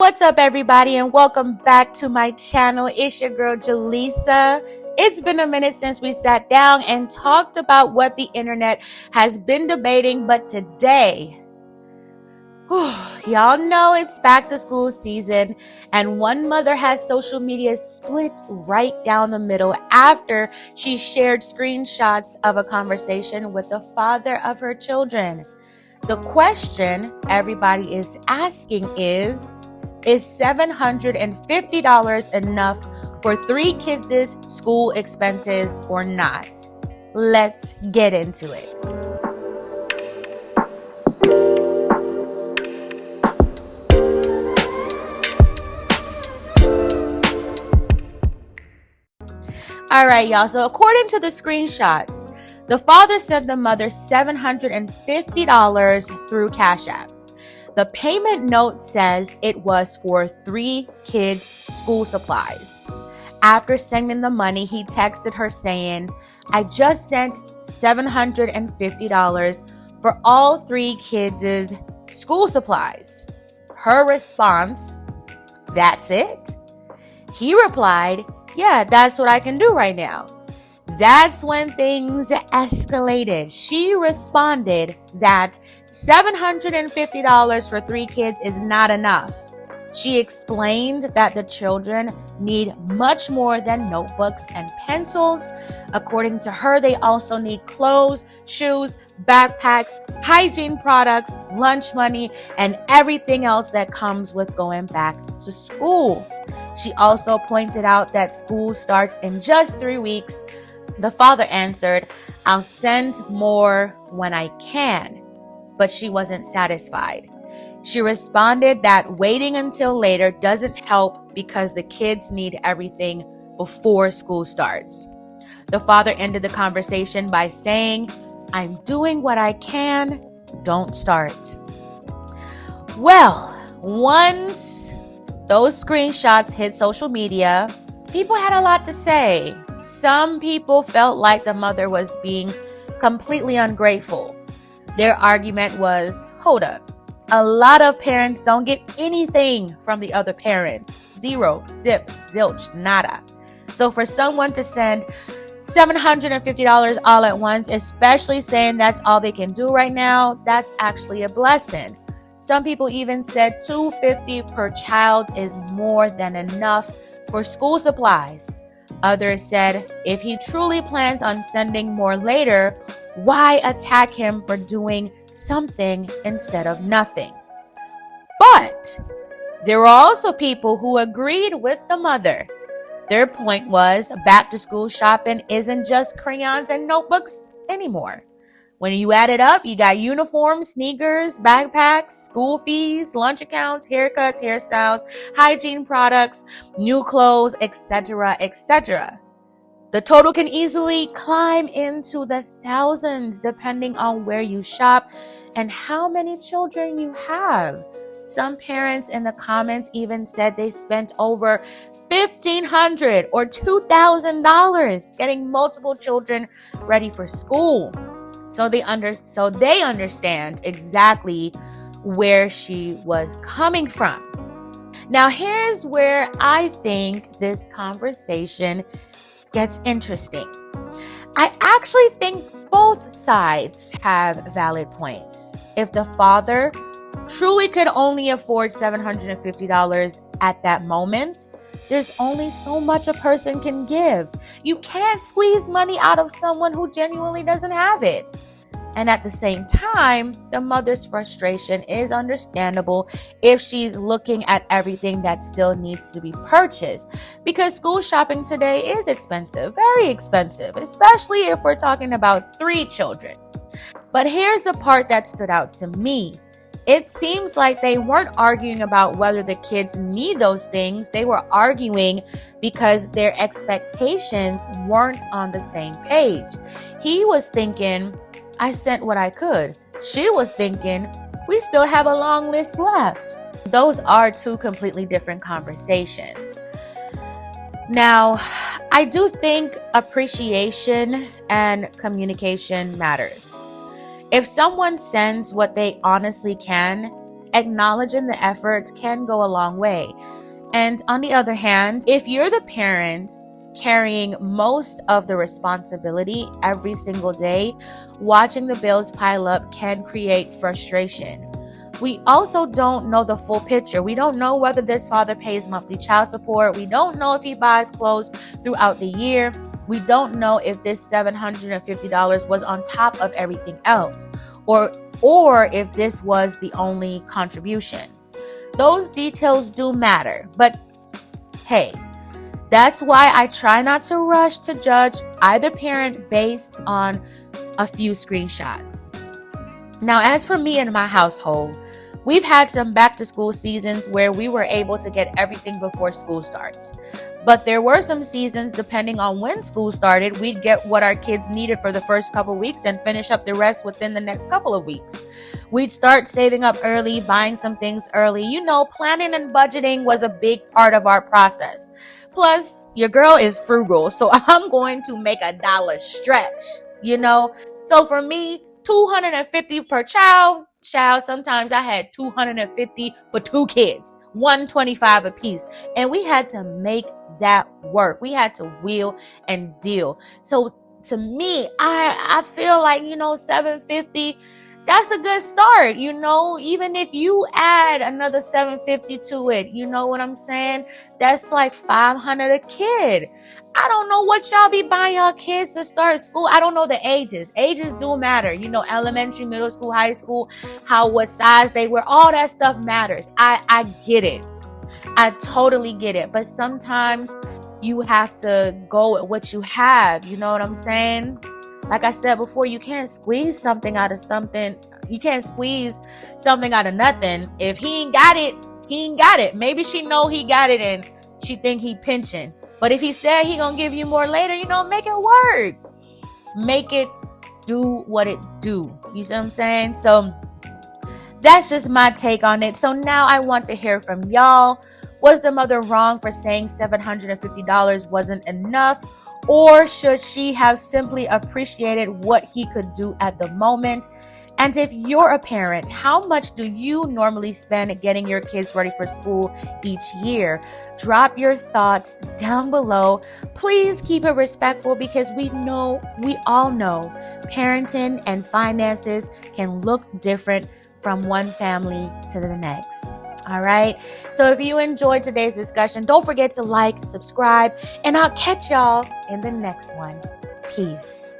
What's up, everybody, and welcome back to my channel. It's your girl, Jaleesa. It's been a minute since we sat down and talked about what the internet has been debating, but today, y'all know it's back to school season, and one mother has social media split right down the middle after she shared screenshots of a conversation with the father of her children. The question everybody is asking is $750 enough for 3 kids' school expenses or not? Let's get into it. All right, y'all. So according to the screenshots, the father sent the mother $750 through Cash App. The payment note says it was for 3 kids' school supplies. After sending the money, he texted her saying, "I just sent $750 for all 3 kids' school supplies." Her response, "That's it?" He replied, "Yeah, that's what I can do right now." That's when things escalated. She responded that $750 for 3 kids is not enough. She explained that the children need much more than notebooks and pencils. According to her, they also need clothes, shoes, backpacks, hygiene products, lunch money, and everything else that comes with going back to school. She also pointed out that school starts in just 3 weeks. The father answered, "I'll send more when I can," but she wasn't satisfied. She responded that waiting until later doesn't help because the kids need everything before school starts. The father ended the conversation by saying, "I'm doing what I can, don't start." Well, once those screenshots hit social media, people had a lot to say. Some people felt like the mother was being completely ungrateful. Their argument was, hold up, a lot of parents don't get anything from the other parent. Zero, zip, zilch, nada. So for someone to send $750 all at once, especially saying that's all they can do right now, that's actually a blessing. Some people even said $250 per child is more than enough for school supplies. Others said if he truly plans on sending more later, why attack him for doing something instead of nothing? But there were also people who agreed with the mother. Their point was back to school shopping isn't just crayons and notebooks anymore. When you add it up, you got uniforms, sneakers, backpacks, school fees, lunch accounts, haircuts, hairstyles, hygiene products, new clothes, etc., etc. The total can easily climb into the thousands depending on where you shop and how many children you have. Some parents in the comments even said they spent over $1,500 or $2,000 getting multiple children ready for school. So they understand exactly where she was coming from. Now, here's where I think this conversation gets interesting. I actually think both sides have valid points. If the father truly could only afford $750 at that moment, there's only so much a person can give. You can't squeeze money out of someone who genuinely doesn't have it. And at the same time, the mother's frustration is understandable if she's looking at everything that still needs to be purchased. Because school shopping today is expensive, very expensive, especially if we're talking about 3 children. But here's the part that stood out to me. It seems like they weren't arguing about whether the kids need those things. They were arguing because their expectations weren't on the same page. He was thinking, "I sent what I could." She was thinking, "We still have a long list left." Those are 2 completely different conversations. Now, I do think appreciation and communication matters. If someone sends what they honestly can, acknowledging the effort can go a long way. And on the other hand, if you're the parent carrying most of the responsibility every single day, watching the bills pile up can create frustration. We also don't know the full picture. We don't know whether this father pays monthly child support. We don't know if he buys clothes throughout the year. We don't know if this $750 was on top of everything else, or if this was the only contribution. Those details do matter, but hey, that's why I try not to rush to judge either parent based on a few screenshots. Now, as for me and my household, we've had some back to school seasons where we were able to get everything before school starts. But there were some seasons, depending on when school started, we'd get what our kids needed for the first couple weeks and finish up the rest within the next couple of weeks. We'd start saving up early, buying some things early. Planning and budgeting was a big part of our process. Plus, your girl is frugal, so I'm going to make a dollar stretch, So for me, $250 per child, sometimes I had $250 for 2 kids, $125 a piece. And we had to make that work. We had to wheel and deal. So to me, I feel like, $750, that's a good start. Even if you add another $750 to it, you know what I'm saying? That's like $500 a kid. I don't know what y'all be buying y'all kids to start school. I don't know the ages. Ages do matter. Elementary, middle school, high school, what size they were. All that stuff matters. I get it. I totally get it. But sometimes you have to go with what you have. You know what I'm saying? Like I said before, you can't squeeze something out of something. You can't squeeze something out of nothing. If he ain't got it, he ain't got it. Maybe she know he got it and she think he pinching. But if he said he gonna give you more later, make it work. Make it do what it do. You see what I'm saying? So that's just my take on it. So now I want to hear from y'all. Was the mother wrong for saying $750 wasn't enough? Or should she have simply appreciated what he could do at the moment? And if you're a parent, how much do you normally spend getting your kids ready for school each year? Drop your thoughts down below. Please keep it respectful because we all know parenting and finances can look different from one family to the next. All right. So if you enjoyed today's discussion, don't forget to like, subscribe, and I'll catch y'all in the next one. Peace.